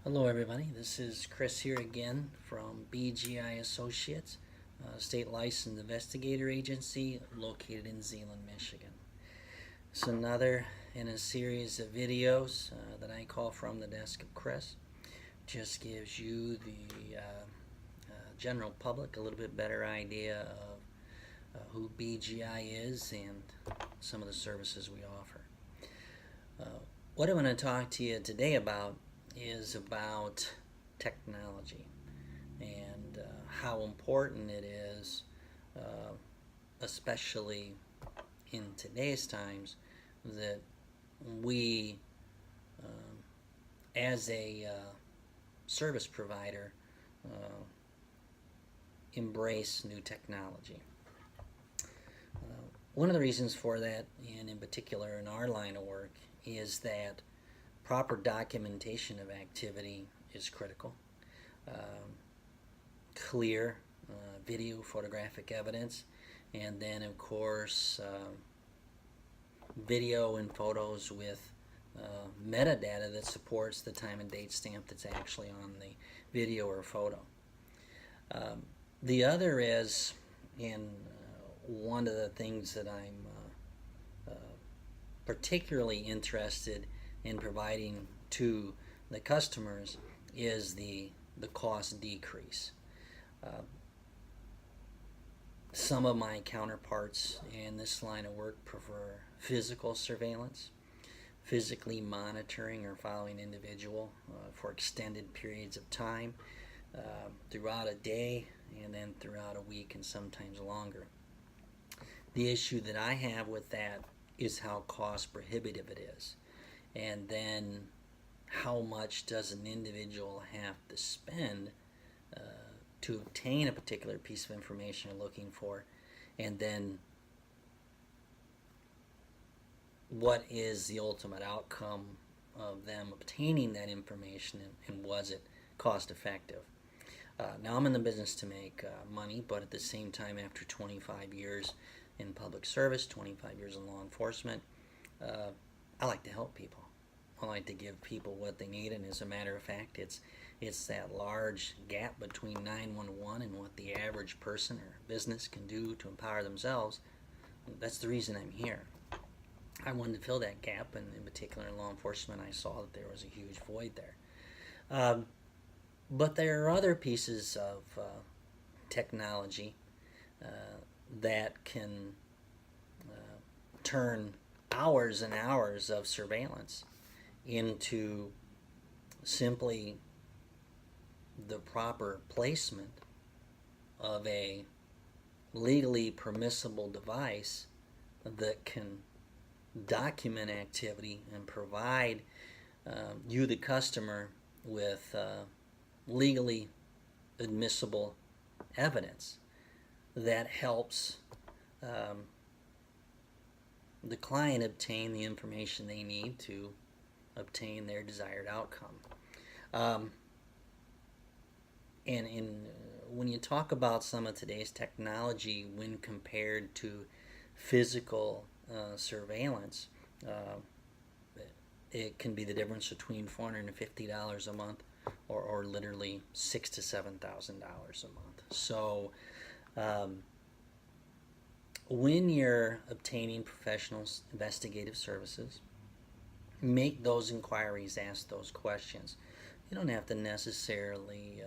Hello, everybody. This is Chris here again from BGI Associates, state licensed investigator agency located in Zeeland, Michigan. It's another in a series of videos that I call From the Desk of Chris. Just gives you, the general public, a little bit better idea of who BGI is and some of the services we offer. What I'm going to talk to you today about is about technology and how important it is, especially in today's times, that we, as a service provider, embrace new technology. One of the reasons for that, and in particular in our line of work, is that proper documentation of activity is critical. Clear video, photographic evidence, and then, of course, video and photos with metadata that supports the time and date stamp that's actually on the video or photo. The other is, and one of the things that I'm particularly interested in providing to the customers, is the cost decrease. Some of my counterparts in this line of work prefer physical surveillance, physically monitoring or following an individual for extended periods of time, throughout a day and then throughout a week and sometimes longer. The issue that I have with that is how cost prohibitive it is, and then how much does an individual have to spend to obtain a particular piece of information you're looking for, and then what is the ultimate outcome of them obtaining that information, and was it cost effective. Now, I'm in the business to make money, but at the same time, after 25 years in public service, 25 years in law enforcement, I like to help people. I like to give people what they need, and as a matter of fact, it's that large gap between 911 and what the average person or business can do to empower themselves. That's the reason I'm here. I wanted to fill that gap, and in particular in law enforcement, I saw that there was a huge void there. But there are other pieces of technology that can turn hours and hours of surveillance into simply the proper placement of a legally permissible device that can document activity and provide you, the customer, with legally admissible evidence that helps the client obtain the information they need to obtain their desired outcome. When you talk about some of today's technology when compared to physical surveillance, it can be the difference between $450 a month or literally $6,000 to $7,000 a month. So when you're obtaining professional investigative services, make those inquiries, ask those questions. You don't have to necessarily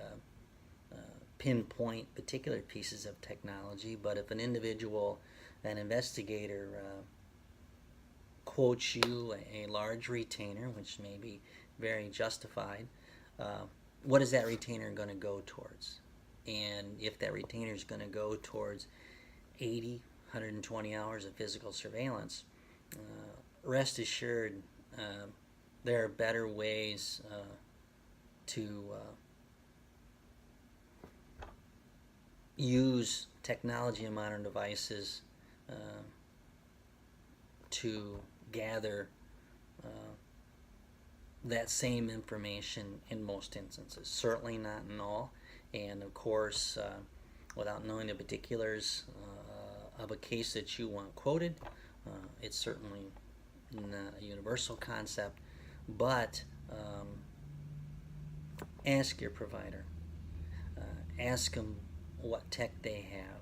pinpoint particular pieces of technology, but if an individual, an investigator, quotes you a large retainer, which may be very justified, what is that retainer going to go towards? And if that retainer is going to go towards 80, 120 hours of physical surveillance, rest assured there are better ways to use technology and modern devices to gather that same information in most instances. Certainly not in all, and of course, without knowing the particulars of a case that you want quoted, it's certainly not a universal concept, but Ask your provider. Ask them what tech they have.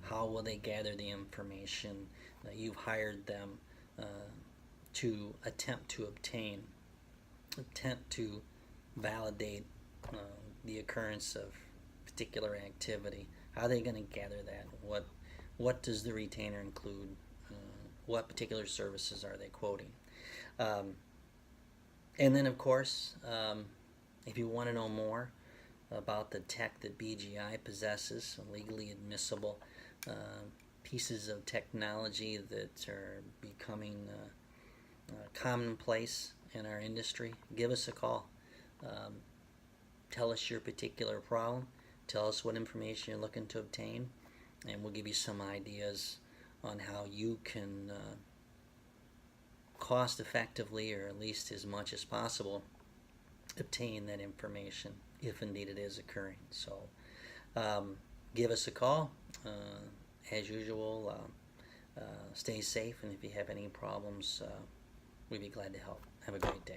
How will they gather the information? You've hired them to attempt to validate the occurrence of particular activity. How are they going to gather that? What does the retainer include? What particular services are they quoting? And then, of course, if you want to know more about the tech that BGI possesses, legally admissible pieces of technology that are becoming commonplace in our industry, give us a call. Tell us your particular problem. Tell us what information you're looking to obtain, and we'll give you some ideas on how you can cost effectively, or at least as much as possible, obtain that information if indeed it is occurring. So give us a call. As usual, stay safe, and if you have any problems, we'd be glad to help. Have a great day.